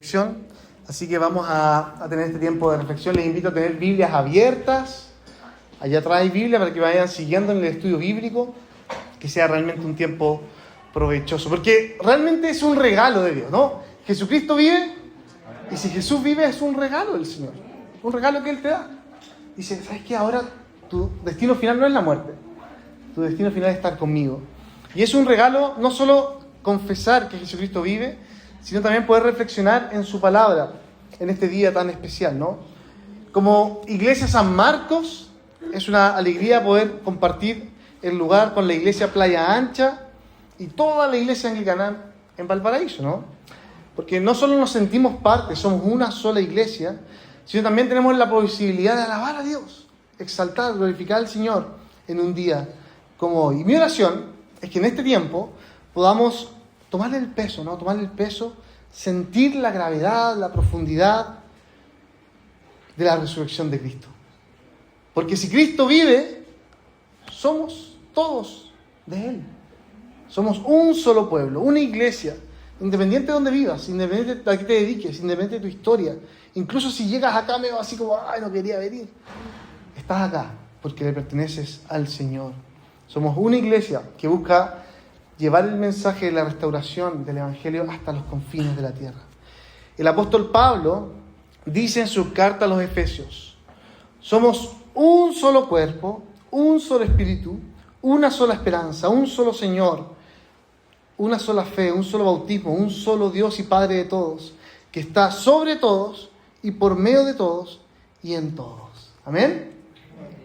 reflexión, así que vamos a tener este tiempo de reflexión. Les invito a tener Biblias abiertas. Allá atrás hay Biblia para que vayan siguiendo en el estudio bíblico, que sea realmente un tiempo provechoso, porque realmente es un regalo de Dios, ¿no? Jesucristo vive, y si Jesús vive es un regalo del Señor, un regalo que Él te da. Dice, ¿sabes qué? Ahora tu destino final no es la muerte, tu destino final es estar conmigo. Y es un regalo no solo confesar que Jesucristo vive, sino también poder reflexionar en su palabra en este día tan especial, ¿no? Como Iglesia San Marcos, es una alegría poder compartir el lugar con la Iglesia Playa Ancha y toda la Iglesia Anglicana en Valparaíso, ¿no? Porque no solo nos sentimos parte, somos una sola iglesia, sino también tenemos la posibilidad de alabar a Dios, exaltar, glorificar al Señor en un día como hoy. Y mi oración es que en este tiempo podamos tomarle el peso, ¿no? Tomarle el peso, sentir la gravedad, la profundidad de la resurrección de Cristo. Porque si Cristo vive, somos todos de Él. Somos un solo pueblo, una iglesia, independiente de donde vivas, independiente de a qué te dediques, independiente de tu historia. Incluso si llegas acá medio así como, ay, no quería venir. Estás acá porque le perteneces al Señor. Somos una iglesia que busca llevar el mensaje de la restauración del Evangelio hasta los confines de la tierra. El apóstol Pablo dice en su carta a los Efesios, somos un solo cuerpo, un solo espíritu, una sola esperanza, un solo Señor, una sola fe, un solo bautismo, un solo Dios y Padre de todos, que está sobre todos y por medio de todos y en todos. ¿Amén?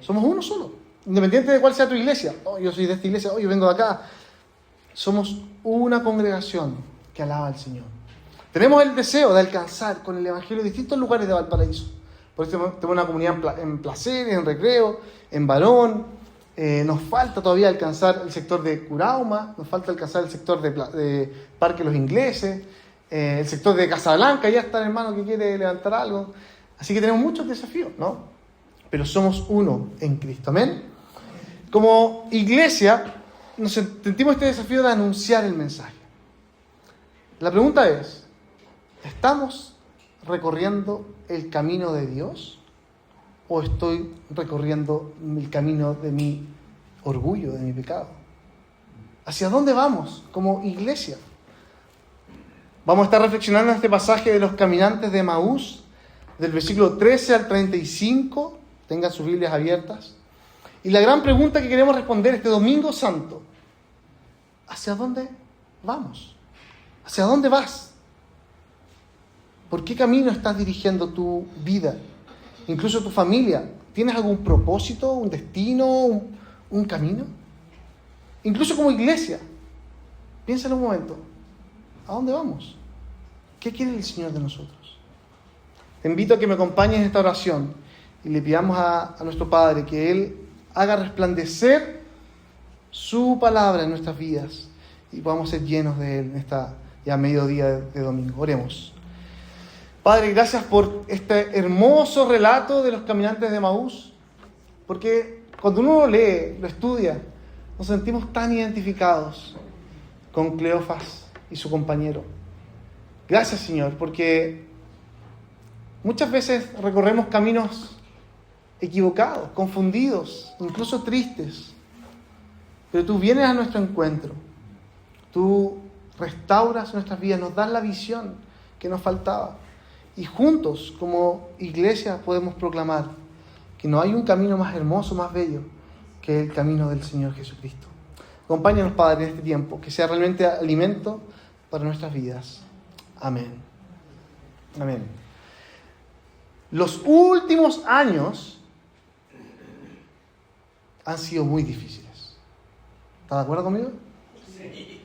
Somos uno solo, independiente de cuál sea tu iglesia. Oh, yo soy de esta iglesia, oh, yo vengo de acá. Somos una congregación que alaba al Señor. Tenemos el deseo de alcanzar con el Evangelio distintos lugares de Valparaíso. Por eso tenemos una comunidad en Placeres, en Recreo, en Barón. Nos falta todavía alcanzar el sector de Curauma, nos falta alcanzar el sector de Parque Los Ingleses, el sector de Casablanca, ya está el hermano que quiere levantar algo. Así que tenemos muchos desafíos, ¿no? Pero somos uno en Cristo, ¿amén? Como iglesia, nos sentimos este desafío de anunciar el mensaje. La pregunta es, ¿estamos recorriendo el camino de Dios o estoy recorriendo el camino de mi orgullo, de mi pecado? ¿Hacia dónde vamos como iglesia? Vamos a estar reflexionando en este pasaje de los caminantes de Emaús, del versículo 13 al 35. Tengan sus Biblias abiertas. Y la gran pregunta que queremos responder este Domingo Santo: ¿hacia dónde vamos? ¿Hacia dónde vas? ¿Por qué camino estás dirigiendo tu vida? Incluso tu familia. ¿Tienes algún propósito, un destino, un camino? Incluso como iglesia. Piensa en un momento. ¿A dónde vamos? ¿Qué quiere el Señor de nosotros? Te invito a que me acompañes en esta oración y le pidamos a nuestro Padre que Él haga resplandecer su palabra en nuestras vidas y podamos ser llenos de Él en esta ya mediodía de domingo. Oremos. Padre, gracias por este hermoso relato de los caminantes de Emaús, porque cuando uno lo lee, lo estudia, nos sentimos tan identificados con Cleofas y su compañero. Gracias, Señor, porque muchas veces recorremos caminos equivocados, confundidos, incluso tristes. Pero tú vienes a nuestro encuentro, tú restauras nuestras vidas, nos das la visión que nos faltaba. Y juntos, como iglesia, podemos proclamar que no hay un camino más hermoso, más bello, que el camino del Señor Jesucristo. Acompáñanos, Padre, en este tiempo, que sea realmente alimento para nuestras vidas. Amén. Amén. Los últimos años han sido muy difíciles. ¿Estás de acuerdo conmigo? Sí.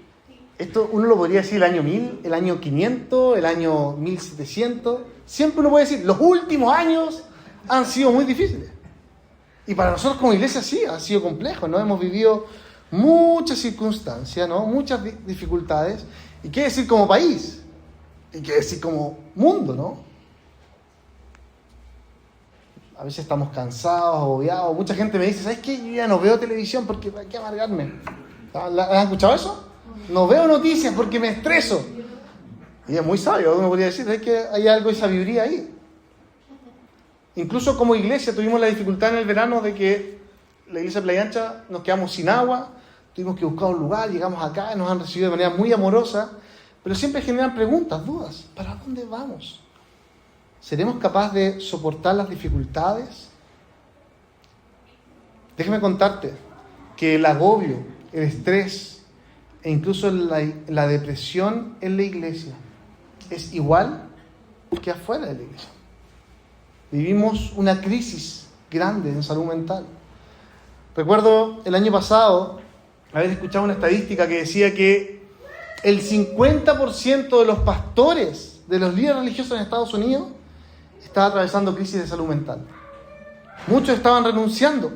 Esto uno lo podría decir el año 1000, el año 500, el año 1700. Siempre uno puede decir, los últimos años han sido muy difíciles. Y para nosotros como iglesia sí, han sido complejos, ¿no? Hemos vivido muchas circunstancias, ¿no? Muchas dificultades. ¿Y qué decir como país? ¿Y qué decir como mundo, no? A veces estamos cansados, agobiados. Mucha gente me dice, ¿sabes qué? Yo ya no veo televisión porque ¿para qué amargarme? ¿Has escuchado eso? No veo noticias porque me estreso. Y es muy sabio, uno podría decir, es que hay algo de sabiduría ahí. Incluso como iglesia tuvimos la dificultad en el verano de que la iglesia de Playa Ancha nos quedamos sin agua, tuvimos que buscar un lugar, llegamos acá, nos han recibido de manera muy amorosa, pero siempre generan preguntas, dudas. ¿Para dónde vamos? ¿Seremos capaces de soportar las dificultades? Déjame contarte que el agobio, el estrés e incluso la depresión en la iglesia es igual que afuera de la iglesia. Vivimos una crisis grande en salud mental. Recuerdo el año pasado haber escuchado una estadística que decía que el 50% de los pastores, de los líderes religiosos en Estados Unidos, estaba atravesando crisis de salud mental. Muchos estaban renunciando.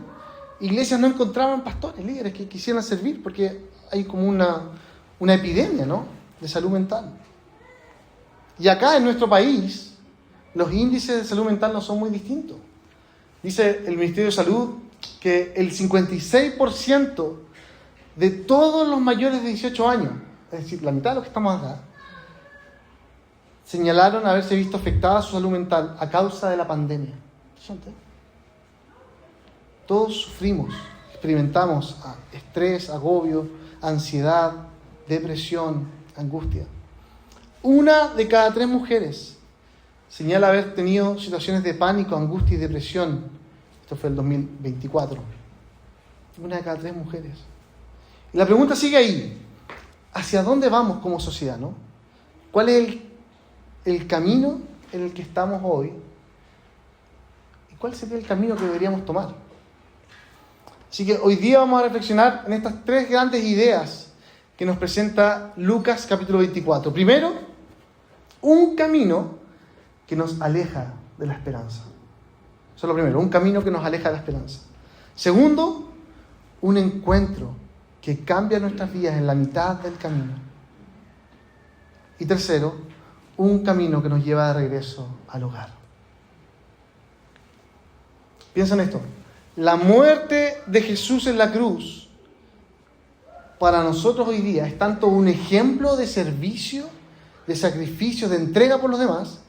Iglesias no encontraban pastores, líderes que quisieran servir porque hay como una epidemia, ¿no?, de salud mental. Y acá en nuestro país los índices de salud mental no son muy distintos. Dice el Ministerio de Salud que el 56% de todos los mayores de 18 años, es decir, la mitad de los que estamos acá, señalaron haberse visto afectada su salud mental a causa de la pandemia. Todos sufrimos, experimentamos estrés, agobio, ansiedad, depresión, angustia. 1 de cada 3 mujeres señala haber tenido situaciones de pánico, angustia y depresión. Esto fue el 2024. 1 de cada 3 mujeres. Y la pregunta sigue ahí. ¿Hacia dónde vamos como sociedad, no? ¿Cuál es el camino en el que estamos hoy? ¿Y cuál sería el camino que deberíamos tomar? Así que hoy día vamos a reflexionar en estas 3 grandes ideas que nos presenta Lucas capítulo 24. Primero, un camino que nos aleja de la esperanza. Eso es lo primero, un camino que nos aleja de la esperanza. Segundo, un encuentro que cambia nuestras vidas en la mitad del camino. Y tercero, un camino que nos lleva de regreso al hogar. Piensa en esto. La muerte de Jesús en la cruz para nosotros hoy día es tanto un ejemplo de servicio, de sacrificio, de entrega por los demás,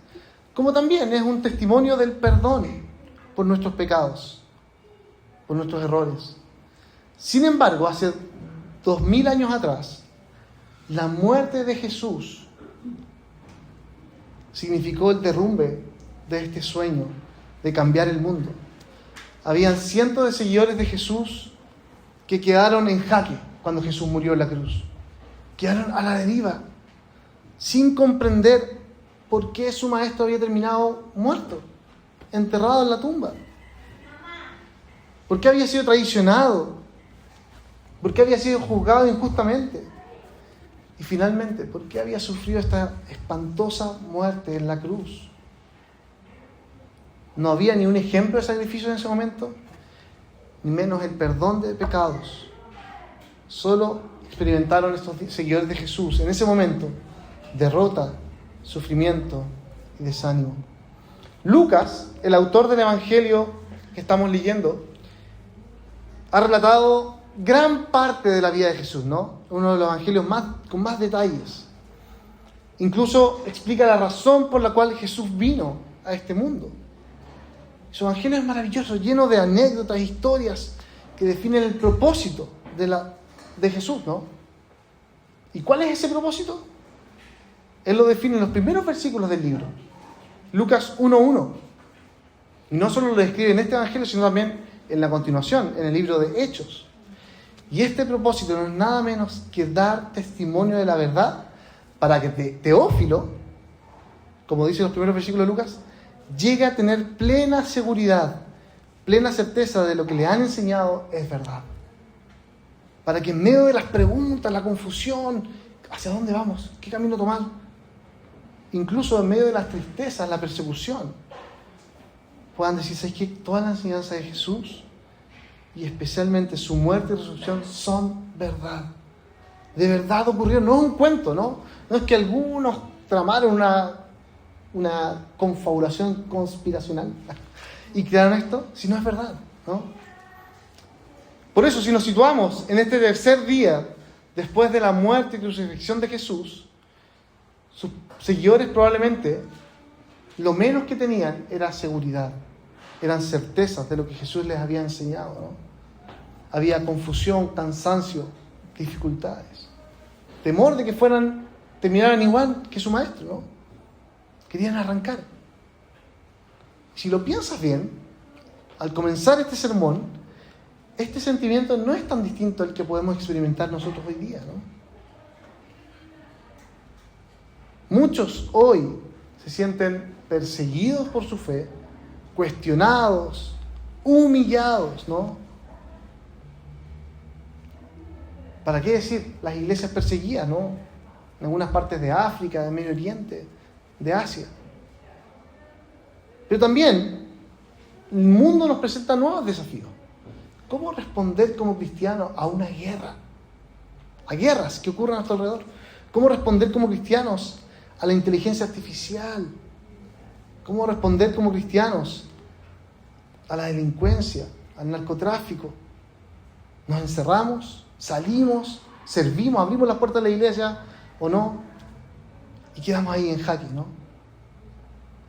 como también es un testimonio del perdón por nuestros pecados, por nuestros errores. Sin embargo, hace 2000 años atrás, la muerte de Jesús significó el derrumbe de este sueño de cambiar el mundo. Habían cientos de seguidores de Jesús que quedaron en jaque cuando Jesús murió en la cruz. Quedaron a la deriva, sin comprender por qué su maestro había terminado muerto, enterrado en la tumba. ¿Por qué había sido traicionado? ¿Por qué había sido juzgado injustamente? Y finalmente, ¿por qué había sufrido esta espantosa muerte en la cruz? No había ni un ejemplo de sacrificio en ese momento, ni menos el perdón de pecados. Solo experimentaron estos seguidores de Jesús en ese momento derrota, sufrimiento y desánimo. Lucas, el autor del Evangelio que estamos leyendo, ha relatado gran parte de la vida de Jesús, ¿no? Uno de los evangelios con más detalles. Incluso explica la razón por la cual Jesús vino a este mundo. Su evangelio es maravilloso, lleno de anécdotas, historias que definen el propósito de Jesús, ¿no? ¿Y cuál es ese propósito? Él lo define en los primeros versículos del libro. Lucas 1:1. Y no solo lo describe en este evangelio, sino también en la continuación, en el libro de Hechos. Y este propósito no es nada menos que dar testimonio de la verdad para que Teófilo, como dice los primeros versículos de Lucas, llegue a tener plena seguridad, plena certeza de lo que le han enseñado es verdad. Para que en medio de las preguntas, la confusión, ¿hacia dónde vamos? ¿Qué camino tomar? Incluso en medio de las tristezas, la persecución, puedan decir, ¿sabes qué? Toda la enseñanza de Jesús y especialmente su muerte y resurrección son verdad. De verdad ocurrió, no es un cuento, ¿no? No es que algunos tramaron una confabulación conspiracional y crearon esto, sino es verdad, ¿no? Por eso, si nos situamos en este tercer día después de la muerte y crucifixión de Jesús, seguidores probablemente lo menos que tenían era seguridad, eran certezas de lo que Jesús les había enseñado, ¿no? Había confusión, cansancio, dificultades, temor de que terminaran igual que su maestro, ¿no? Querían arrancar. Si lo piensas bien, al comenzar este sermón, este sentimiento no es tan distinto al que podemos experimentar nosotros hoy día, ¿no? Muchos hoy se sienten perseguidos por su fe, cuestionados, humillados, ¿no? ¿Para qué decir? Las iglesias perseguidas, ¿no? En algunas partes de África, de Medio Oriente, de Asia. Pero también el mundo nos presenta nuevos desafíos. ¿Cómo responder como cristianos a una guerra? A guerras que ocurren a nuestro alrededor. ¿Cómo responder como cristianos a la inteligencia artificial? ¿Cómo responder como cristianos a la delincuencia, al narcotráfico? ¿Nos encerramos? ¿Salimos? ¿Servimos? ¿Abrimos las puertas de la iglesia o no? Y quedamos ahí en jaque, ¿no?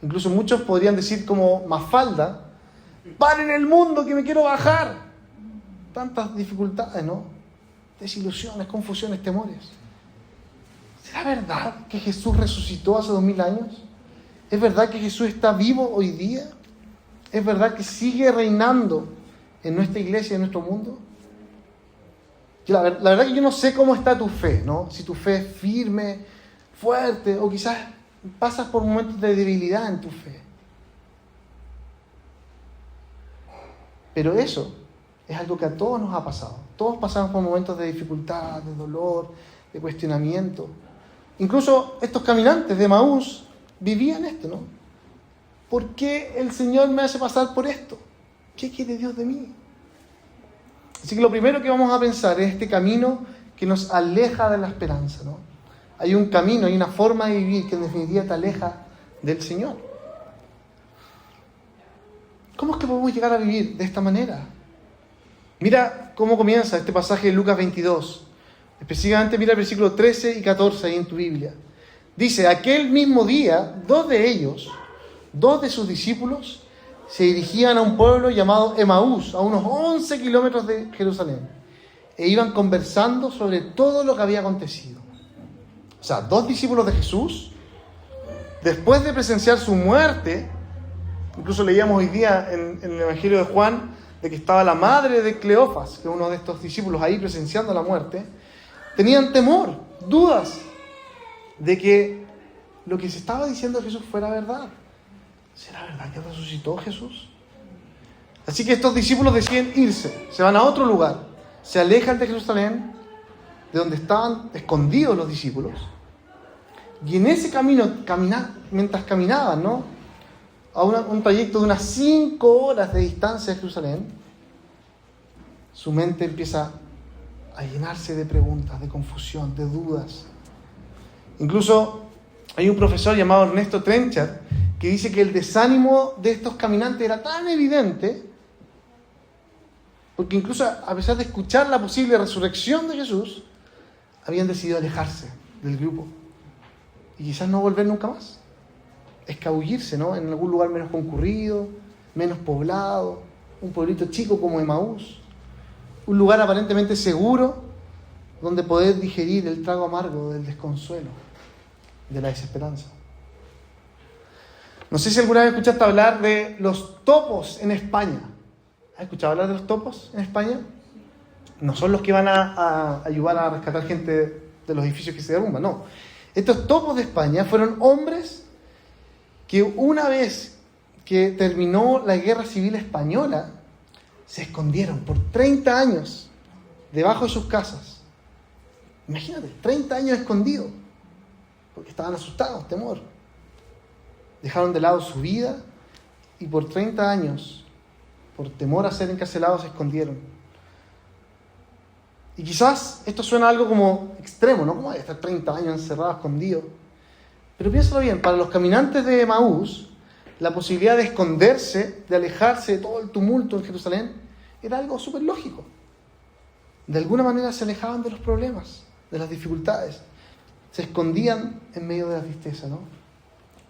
Incluso muchos podrían decir como Mafalda: ¡paren el mundo que me quiero bajar! Tantas dificultades, ¿no? Desilusiones, confusiones, temores. ¿Será verdad que Jesús resucitó hace 2000 años? ¿Es verdad que Jesús está vivo hoy día? ¿Es verdad que sigue reinando en nuestra iglesia y en nuestro mundo? La verdad que yo no sé cómo está tu fe, ¿no? Si tu fe es firme, fuerte, o quizás pasas por momentos de debilidad en tu fe. Pero eso es algo que a todos nos ha pasado. Todos pasamos por momentos de dificultad, de dolor, de cuestionamiento. Incluso estos caminantes de Emaús vivían esto, ¿no? ¿Por qué el Señor me hace pasar por esto? ¿Qué quiere Dios de mí? Así que lo primero que vamos a pensar es este camino que nos aleja de la esperanza, ¿no? Hay un camino, hay una forma de vivir que en definitiva te aleja del Señor. ¿Cómo es que podemos llegar a vivir de esta manera? Mira cómo comienza este pasaje de Lucas 22. Específicamente mira el versículo 13 y 14 ahí en tu Biblia. Dice: aquel mismo día, dos de sus discípulos, se dirigían a un pueblo llamado Emaús, a unos 11 kilómetros de Jerusalén, e iban conversando sobre todo lo que había acontecido. O sea, dos discípulos de Jesús, después de presenciar su muerte, incluso leíamos hoy día en el Evangelio de Juan, de que estaba la madre de Cleofas, que es uno de estos discípulos ahí presenciando la muerte, tenían temor, dudas, de que lo que se estaba diciendo de Jesús fuera verdad. ¿Será verdad que resucitó Jesús? Así que estos discípulos deciden irse, se van a otro lugar, se alejan de Jerusalén, de donde estaban escondidos los discípulos, y en ese camino, mientras caminaban, ¿no?, a un trayecto de unas 5 horas de distancia de Jerusalén, su mente empieza a llenarse de preguntas, de confusión, de dudas. Incluso hay un profesor llamado Ernesto Trenchard que dice que el desánimo de estos caminantes era tan evidente, porque incluso a pesar de escuchar la posible resurrección de Jesús, habían decidido alejarse del grupo y quizás no volver nunca más, escabullirse, ¿no?, en algún lugar menos concurrido, menos poblado, un pueblito chico como Emaús, un lugar aparentemente seguro donde poder digerir el trago amargo del desconsuelo, de la desesperanza. No sé si alguna vez escuchaste hablar de los topos en España. ¿Has escuchado hablar de los topos en España? No son los que van a ayudar a rescatar gente de los edificios que se derrumban, no. Estos topos de España fueron hombres que una vez que terminó la Guerra Civil Española, se escondieron por 30 años debajo de sus casas. Imagínate, 30 años escondidos, porque estaban asustados, temor. Dejaron de lado su vida y por 30 años, por temor a ser encarcelados, se escondieron. Y quizás esto suena algo como extremo, ¿no? ¿Cómo hay que estar 30 años encerrado, escondido? Pero piénsalo bien, para los caminantes de Emaús, la posibilidad de esconderse, de alejarse de todo el tumulto en Jerusalén, era algo súper lógico. De alguna manera se alejaban de los problemas, de las dificultades. se escondían en medio de la tristeza, ¿no?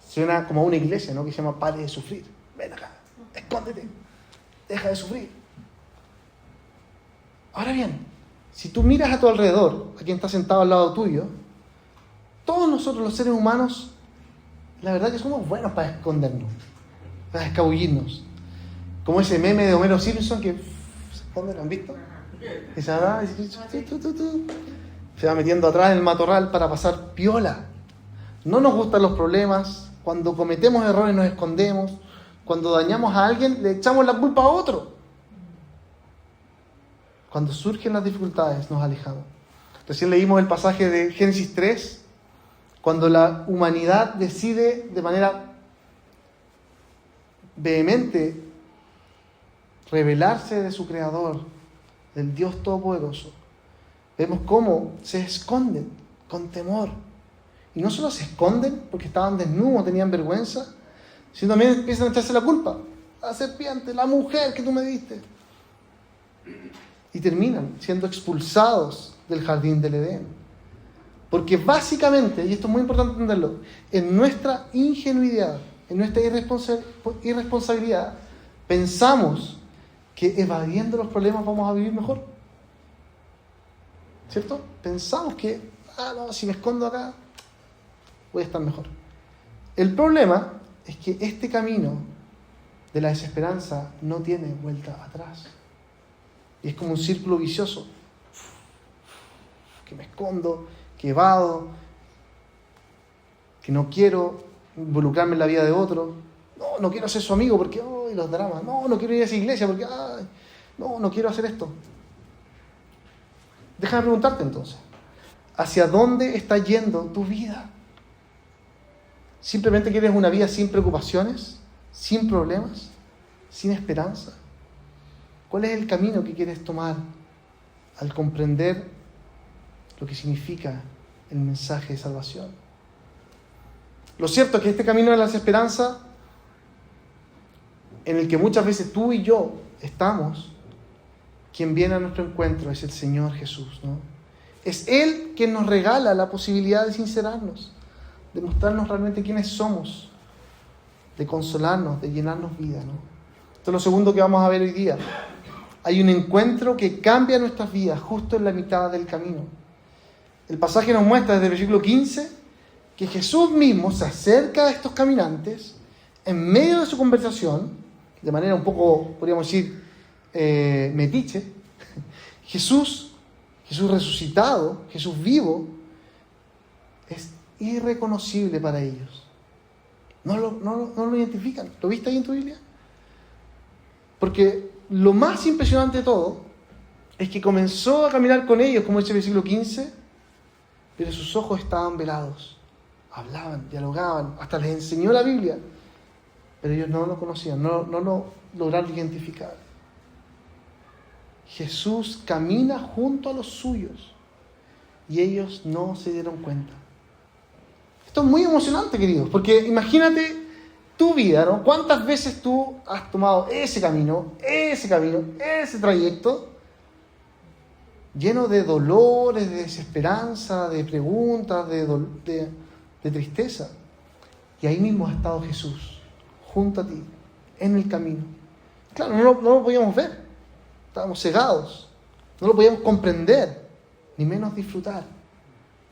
Suena como a una iglesia, ¿no? Que se llama pare de sufrir. Ven acá, escóndete, deja de sufrir. Ahora bien, si tú miras a tu alrededor, a quien está sentado al lado tuyo, todos nosotros los seres humanos, la verdad que somos buenos para escondernos, para escabullirnos. Como ese meme de Homero Simpson que se esconde, ¿lo han visto? Y se va metiendo atrás en el matorral para pasar piola. No nos gustan los problemas. Cuando cometemos errores nos escondemos. Cuando dañamos a alguien le echamos la culpa a otro. Cuando surgen las dificultades nos alejamos. Recién leímos el pasaje de Génesis 3, cuando la humanidad decide de manera vehemente rebelarse de su Creador, del Dios Todopoderoso. Vemos cómo se esconden con temor. Y no solo se esconden porque estaban desnudos, tenían vergüenza, sino también empiezan a echarse la culpa. La serpiente, la mujer que tú me diste. Y terminan siendo expulsados del jardín del Edén. Porque básicamente, y esto es muy importante entenderlo, en nuestra ingenuidad, en nuestra irresponsabilidad, pensamos que evadiendo los problemas vamos a vivir mejor. ¿Cierto? Pensamos que, no, si me escondo acá, voy a estar mejor. El problema es que este camino de la desesperanza no tiene vuelta atrás. Y es como un círculo vicioso. Que me escondo, que evado, que no quiero involucrarme en la vida de otro. No quiero ser su amigo porque, los dramas. No quiero ir a esa iglesia porque, no quiero hacer esto. Déjame preguntarte entonces, ¿hacia dónde está yendo tu vida? ¿Simplemente quieres una vida sin preocupaciones, sin problemas, sin esperanza? ¿Cuál es el camino que quieres tomar al comprender lo que significa el mensaje de salvación? Lo cierto es que este camino de la desesperanza, en el que muchas veces tú y yo estamos, quien viene a nuestro encuentro es el Señor Jesús, ¿no? Es Él quien nos regala la posibilidad de sincerarnos, de mostrarnos realmente quiénes somos, de consolarnos, de llenarnos vida, ¿no? Esto es lo segundo que vamos a ver hoy día. Hay un encuentro que cambia nuestras vidas justo en la mitad del camino. El pasaje nos muestra desde el versículo 15 que Jesús mismo se acerca a estos caminantes en medio de su conversación, de manera un poco, podríamos decir, metiche. Jesús resucitado, Jesús vivo, es irreconocible para ellos. No lo identifican. ¿Lo viste ahí en tu Biblia? Porque lo más impresionante de todo es que comenzó a caminar con ellos, como dice el versículo 15, pero sus ojos estaban velados. Hablaban, dialogaban, hasta les enseñó la Biblia, pero ellos no lo conocían, no lo lograron identificar. Jesús camina junto a los suyos y ellos no se dieron cuenta. Esto es muy emocionante, queridos, porque imagínate tu vida, ¿no? ¿Cuántas veces tú has tomado ese camino, ese trayecto, lleno de dolores, de desesperanza, de preguntas, de tristeza? Y ahí mismo ha estado Jesús, junto a ti, en el camino. Claro, no lo podíamos ver. Estábamos cegados, no lo podíamos comprender, ni menos disfrutar.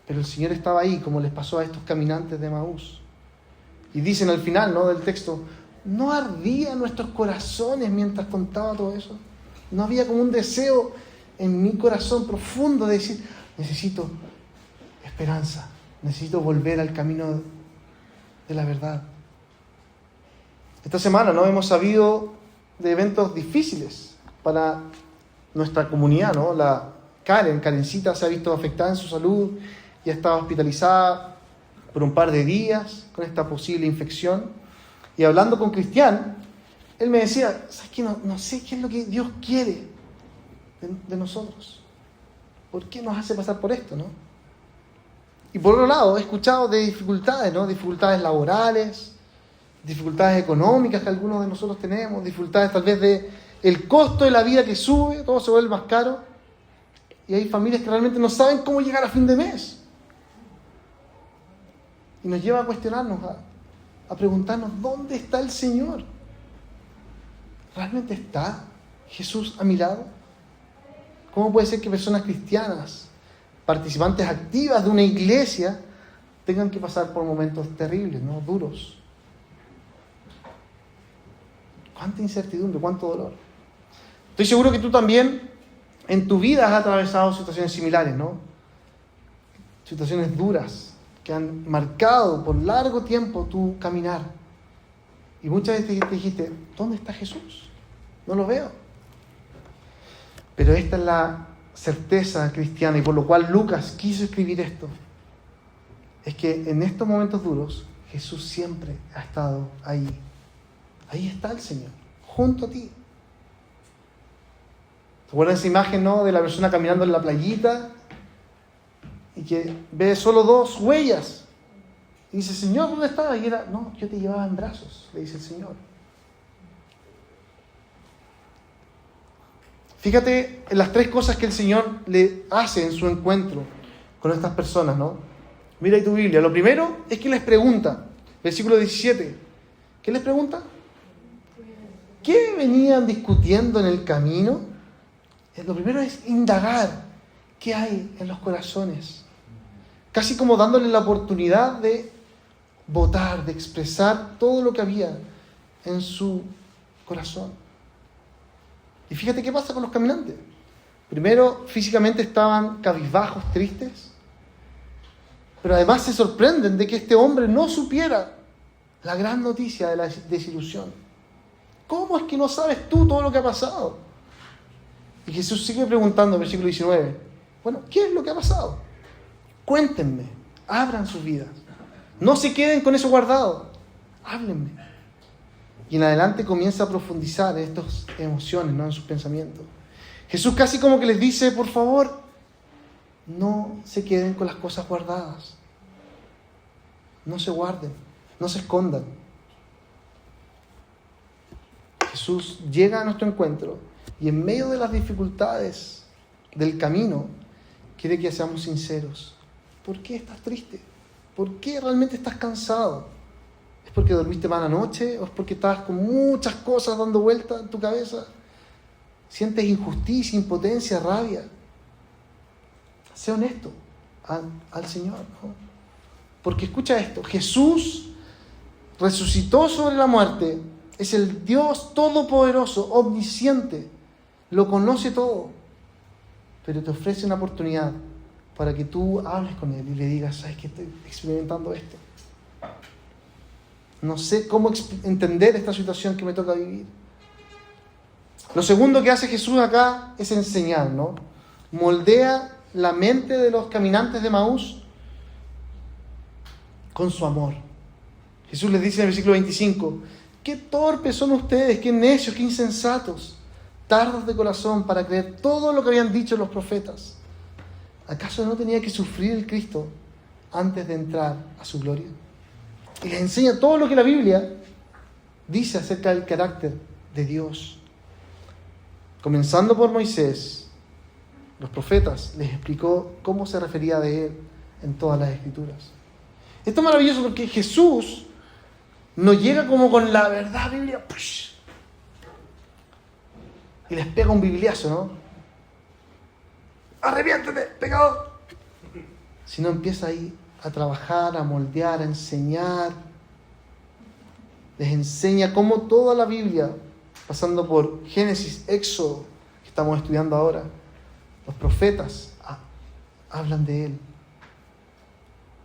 Pero el Señor estaba ahí, como les pasó a estos caminantes de Emaús. Y dicen al final, ¿no?, del texto, ¿no ardían nuestros corazones mientras contaba todo eso? ¿No había como un deseo en mi corazón profundo de decir, necesito esperanza, necesito volver al camino de la verdad? Esta semana no hemos sabido de eventos difíciles para nuestra comunidad, ¿no? La Karencita se ha visto afectada en su salud y ha estado hospitalizada por un par de días con esta posible infección. Y hablando con Cristian, él me decía, ¿sabes qué? No sé qué es lo que Dios quiere de nosotros. ¿Por qué nos hace pasar por esto, no? Y por otro lado, he escuchado de dificultades, ¿no? Dificultades laborales, dificultades económicas que algunos de nosotros tenemos, dificultades tal vez de el costo de la vida que sube, todo se vuelve más caro. Y hay familias que realmente no saben cómo llegar a fin de mes. Y nos lleva a cuestionarnos, a preguntarnos, ¿dónde está el Señor? ¿Realmente está Jesús a mi lado? ¿Cómo puede ser que personas cristianas, participantes activas de una iglesia, tengan que pasar por momentos terribles, ¿no? Duros? Cuánta incertidumbre, cuánto dolor. Estoy seguro que tú también en tu vida has atravesado situaciones similares, ¿no? Situaciones duras que han marcado por largo tiempo tu caminar. Y muchas veces te dijiste, ¿dónde está Jesús? No lo veo. Pero esta es la certeza cristiana y por lo cual Lucas quiso escribir esto. Es que en estos momentos duros, Jesús siempre ha estado ahí. Ahí está el Señor, junto a ti. ¿Te acuerdas esa imagen, no? De la persona caminando en la playita y que ve solo 2 huellas. Y dice, Señor, ¿dónde estabas? Y era, no, yo te llevaba en brazos, le dice el Señor. Fíjate en las 3 cosas que el Señor le hace en su encuentro con estas personas, ¿no? Mira ahí tu Biblia. Lo primero es que les pregunta, versículo 17. ¿Qué les pregunta? ¿Qué venían discutiendo en el camino? Lo primero es indagar qué hay en los corazones. Casi como dándole la oportunidad de votar, de expresar todo lo que había en su corazón. Y fíjate qué pasa con los caminantes. Primero, físicamente estaban cabizbajos, tristes, pero además se sorprenden de que este hombre no supiera la gran noticia de la desilusión. ¿Cómo es que no sabes tú todo lo que ha pasado? Y Jesús sigue preguntando en el versículo 19, bueno, ¿qué es lo que ha pasado? Cuéntenme, abran sus vidas. No se queden con eso guardado, háblenme. Y en adelante comienza a profundizar en estas emociones, ¿no? En sus pensamientos. Jesús casi como que les dice, por favor, no se queden con las cosas guardadas. No se guarden, no se escondan. Jesús llega a nuestro encuentro y en medio de las dificultades del camino quiere que seamos sinceros. ¿Por qué estás triste? ¿Por qué realmente estás cansado? ¿Es porque dormiste mal anoche? ¿O es porque estabas con muchas cosas dando vueltas en tu cabeza? ¿Sientes injusticia, impotencia, rabia? Sé honesto al Señor, ¿no? Porque escucha esto, Jesús resucitó sobre la muerte, es el Dios todopoderoso, omnisciente, lo conoce todo, pero te ofrece una oportunidad para que tú hables con Él y le digas, ¿sabes qué? Estoy experimentando esto. No sé cómo entender esta situación que me toca vivir. Lo segundo que hace Jesús acá es enseñar, ¿no? Moldea la mente de los caminantes de Emaús con su amor. Jesús les dice en el versículo 25, qué torpes son ustedes, qué necios, qué insensatos, tardos de corazón para creer todo lo que habían dicho los profetas. ¿Acaso no tenía que sufrir el Cristo antes de entrar a su gloria? Y les enseña todo lo que la Biblia dice acerca del carácter de Dios. Comenzando por Moisés, los profetas les explicó cómo se refería de Él en todas las Escrituras. Esto es maravilloso porque Jesús no llega como con la verdad bíblica y les pega un bibliazo, ¿no? ¡Arrepiéntete, pecador! Sino empieza ahí a trabajar, a moldear, a enseñar. Les enseña cómo toda la Biblia, pasando por Génesis, Éxodo, que estamos estudiando ahora, los profetas hablan de Él.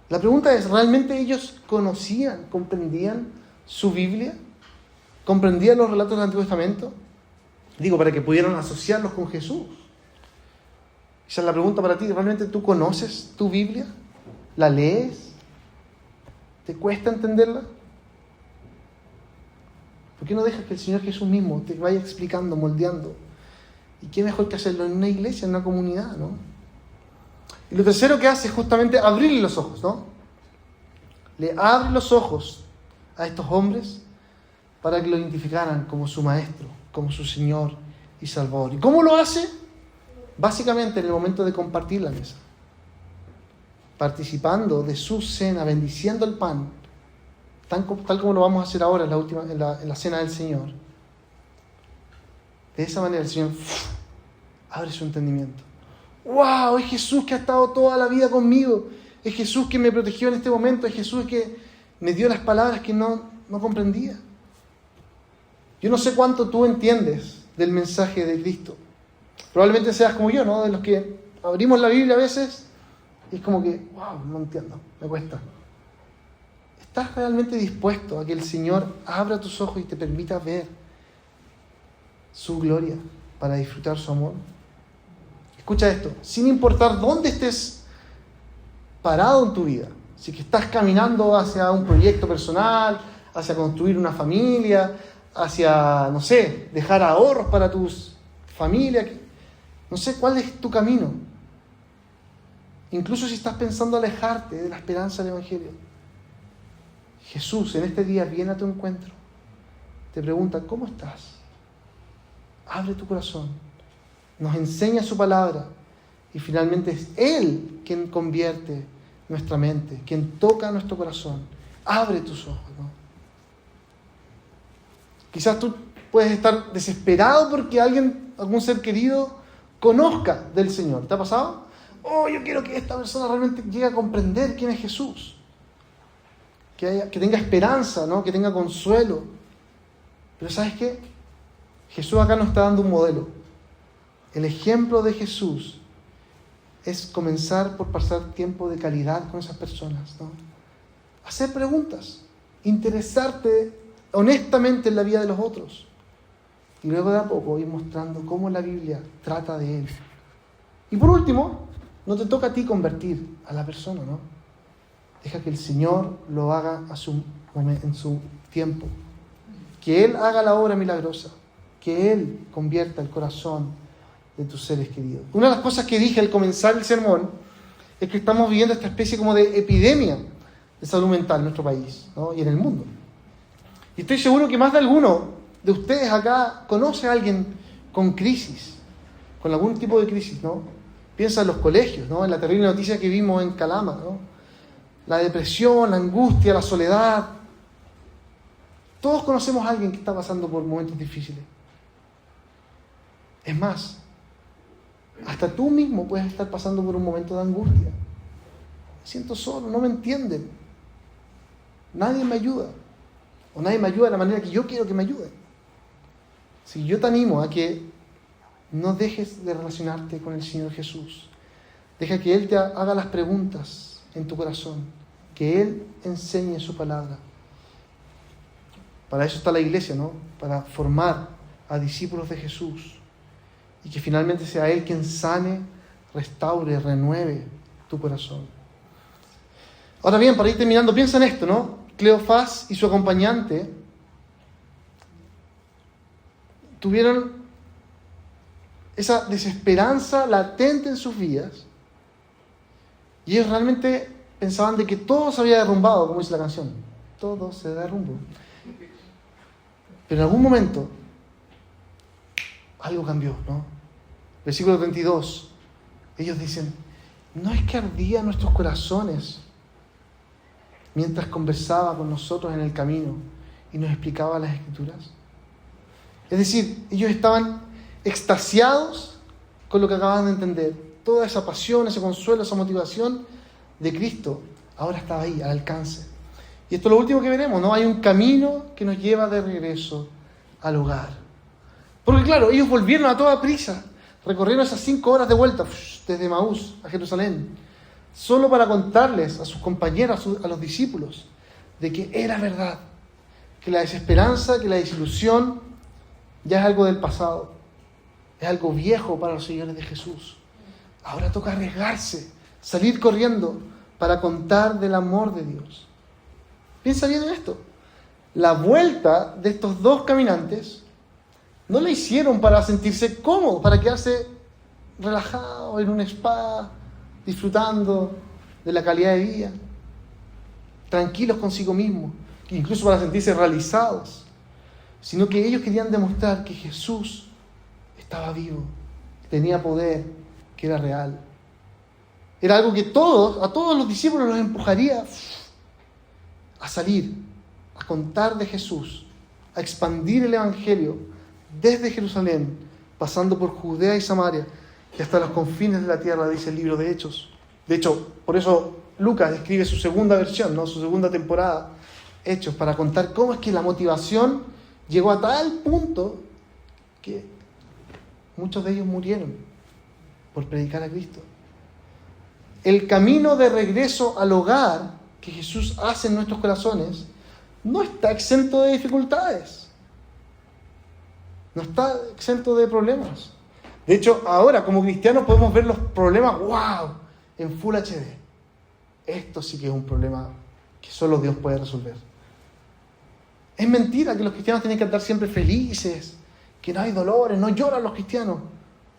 La pregunta es, ¿realmente ellos conocían, comprendían su Biblia? ¿Comprendían los relatos del Antiguo Testamento? Digo, para que pudieran asociarlos con Jesús. Esa es la pregunta para ti. ¿Realmente tú conoces tu Biblia? ¿La lees? ¿Te cuesta entenderla? ¿Por qué no dejas que el Señor Jesús mismo te vaya explicando, moldeando? ¿Y qué mejor que hacerlo en una iglesia, en una comunidad, ¿no? Y lo tercero que hace es justamente abrirle los ojos, ¿no? Le abre los ojos a estos hombres para que lo identificaran como su maestro, como su Señor y Salvador. ¿Y cómo lo hace? Básicamente en el momento de compartir la mesa. participando de su cena, bendiciendo el pan, tal como lo vamos a hacer ahora en la cena del Señor. De esa manera el Señor abre su entendimiento. ¡Wow! Es Jesús que ha estado toda la vida conmigo. Es Jesús que me protegió en este momento. Es Jesús que me dio las palabras que no comprendía. Yo no sé cuánto tú entiendes del mensaje de Cristo. Probablemente seas como yo, ¿no? De los que abrimos la Biblia a veces y es como que, wow, no entiendo, me cuesta. ¿Estás realmente dispuesto a que el Señor abra tus ojos y te permita ver su gloria para disfrutar su amor? Escucha esto, sin importar dónde estés parado en tu vida, si que estás caminando hacia un proyecto personal, hacia construir una familia, hacia, no sé, dejar ahorros para tus familias, no sé cuál es tu camino. Incluso si estás pensando alejarte de la esperanza del Evangelio, Jesús en este día viene a tu encuentro, te pregunta, ¿cómo estás? Abre tu corazón, nos enseña su palabra y finalmente es Él quien convierte nuestra mente, quien toca nuestro corazón. Abre tus ojos, ¿no? Quizás tú puedes estar desesperado porque algún ser querido conozca del Señor. ¿Te ha pasado? Oh, yo quiero que esta persona realmente llegue a comprender quién es Jesús. Que tenga esperanza, ¿no? Que tenga consuelo. Pero ¿sabes qué? Jesús acá nos está dando un modelo. El ejemplo de Jesús es comenzar por pasar tiempo de calidad con esas personas, ¿no? Hacer preguntas, interesarte honestamente en la vida de los otros. Y luego de a poco ir mostrando cómo la Biblia trata de Él. Y por último, no te toca a ti convertir a la persona, ¿no? Deja que el Señor lo haga en su tiempo. Que Él haga la obra milagrosa. Que Él convierta el corazón de tus seres queridos. Una de las cosas que dije al comenzar el sermón es que estamos viviendo esta especie como de epidemia de salud mental en nuestro país, ¿no? Y en el mundo. Y estoy seguro que más de alguno de ustedes acá conoce a alguien con crisis, con algún tipo de crisis, ¿no? Piensa en los colegios, ¿no? En la terrible noticia que vimos en Calama, ¿no? La depresión, la angustia, la soledad. Todos conocemos a alguien que está pasando por momentos difíciles. Es más, hasta tú mismo puedes estar pasando por un momento de angustia. Me siento solo, no me entienden. Nadie me ayuda. O nadie me ayuda de la manera que yo quiero que me ayuden. Si yo te animo a que no dejes de relacionarte con el Señor Jesús. Deja que Él te haga las preguntas en tu corazón. Que Él enseñe su palabra. Para eso está la iglesia, ¿no? Para formar a discípulos de Jesús. Y que finalmente sea Él quien sane, restaure, renueve tu corazón. Ahora bien, para ir terminando, piensa en esto, ¿no? Cleofás y su acompañante tuvieron esa desesperanza latente en sus vidas y ellos realmente pensaban de que todo se había derrumbado, como dice la canción. Todo se derrumbó. Pero en algún momento algo cambió, ¿no? Versículo 32. Ellos dicen, ¿no es que ardían nuestros corazones mientras conversaba con nosotros en el camino y nos explicaba las Escrituras? Es decir, ellos estaban extasiados con lo que acababan de entender. Toda esa pasión, ese consuelo, esa motivación de Cristo ahora estaba ahí, al alcance. Y esto es lo último que veremos, ¿no? Hay un camino que nos lleva de regreso al hogar. Porque claro, ellos volvieron a toda prisa. Recorrieron esas 5 horas de vuelta desde Emaús a Jerusalén, solo para contarles a sus compañeros, a los discípulos, de que era verdad, que la desesperanza, que la desilusión ya es algo del pasado, es algo viejo para los seguidores de Jesús. Ahora toca arriesgarse, salir corriendo para contar del amor de Dios. Piensa bien en esto. La vuelta de estos 2 caminantes no la hicieron para sentirse cómodos, para quedarse relajados en un spa, disfrutando de la calidad de vida, tranquilos consigo mismos, incluso para sentirse realizados, sino que ellos querían demostrar que Jesús estaba vivo, tenía poder, que era real. Era algo que a todos los discípulos los empujaría a salir, a contar de Jesús, a expandir el Evangelio desde Jerusalén, pasando por Judea y Samaria y hasta los confines de la tierra, dice el libro de Hechos. De hecho, por eso Lucas escribe su segunda versión, ¿no? Su segunda temporada, Hechos, para contar cómo es que la motivación llegó a tal punto que muchos de ellos murieron por predicar a Cristo. El camino de regreso al hogar que Jesús hace en nuestros corazones no está exento de dificultades. No está exento de problemas. De hecho, ahora como cristianos podemos ver los problemas, ¡wow!, en Full HD. Esto sí que es un problema que solo Dios puede resolver. Es mentira que los cristianos tienen que andar siempre felices, que no hay dolores, no lloran los cristianos.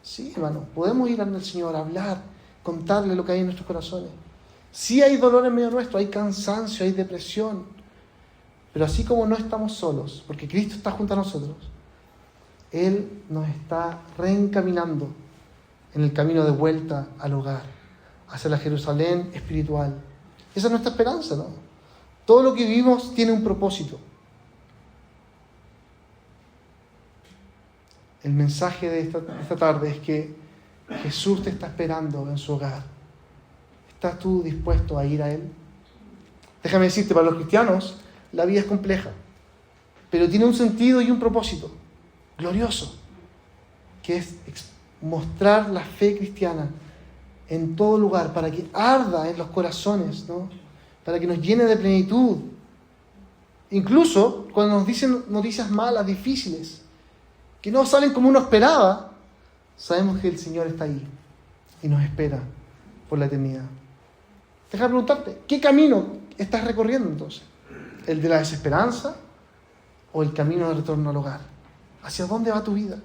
Sí, hermano, podemos ir al Señor a hablar, contarle lo que hay en nuestros corazones. Sí hay dolor en medio nuestro, hay cansancio, hay depresión. Pero así como no estamos solos, porque Cristo está junto a nosotros, Él nos está reencaminando en el camino de vuelta al hogar, hacia la Jerusalén espiritual. Esa es nuestra esperanza, ¿no? Todo lo que vivimos tiene un propósito. El mensaje de esta tarde es que Jesús te está esperando en su hogar. ¿Estás tú dispuesto a ir a Él? Déjame decirte, para los cristianos la vida es compleja, pero tiene un sentido y un propósito glorioso, que es mostrar la fe cristiana en todo lugar, para que arda en los corazones, ¿no? Para que nos llene de plenitud. Incluso cuando nos dicen noticias malas, difíciles, que no salen como uno esperaba, sabemos que el Señor está ahí y nos espera por la eternidad. Déjame preguntarte, ¿qué camino estás recorriendo entonces? ¿El de la desesperanza o el camino de retorno al hogar? ¿Hacia dónde va tu vida?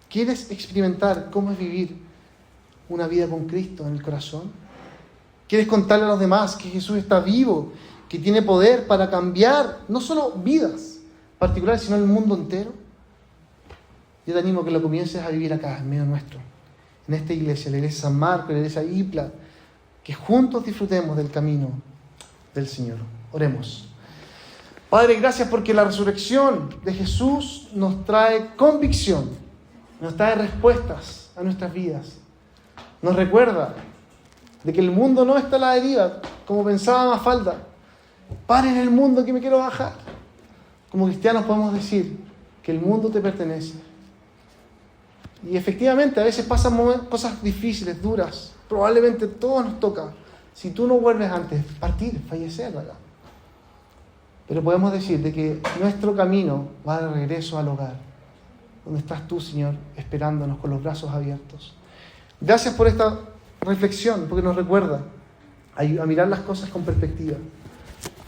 ¿Quieres experimentar cómo es vivir una vida con Cristo en el corazón? ¿Quieres contarle a los demás que Jesús está vivo, que tiene poder para cambiar no solo vidas particulares, sino el mundo entero? Yo te animo a que lo comiences a vivir acá, en medio nuestro, en esta iglesia, la iglesia San Marcos, la iglesia Ipla, que juntos disfrutemos del camino del Señor. Oremos. Padre, gracias porque la resurrección de Jesús nos trae convicción, nos trae respuestas a nuestras vidas. Nos recuerda de que el mundo no está a la deriva, como pensaba Mafalda. Paren el mundo que me quiero bajar. Como cristianos podemos decir que el mundo te pertenece. Y efectivamente a veces pasan cosas difíciles, duras. Probablemente todo nos toca. Si tú no vuelves antes, partir, fallecer, ¿verdad? Pero podemos decir de que nuestro camino va de regreso al hogar, donde estás tú, Señor, esperándonos con los brazos abiertos. Gracias por esta reflexión, porque nos recuerda a mirar las cosas con perspectiva,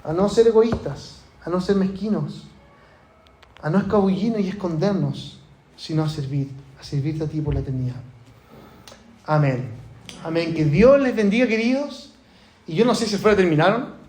a no ser egoístas, a no ser mezquinos, a no escabullirnos y escondernos, sino a servirte a ti por la eternidad. Amén. Amén. Que Dios les bendiga, queridos. Y yo no sé si fuera terminaron.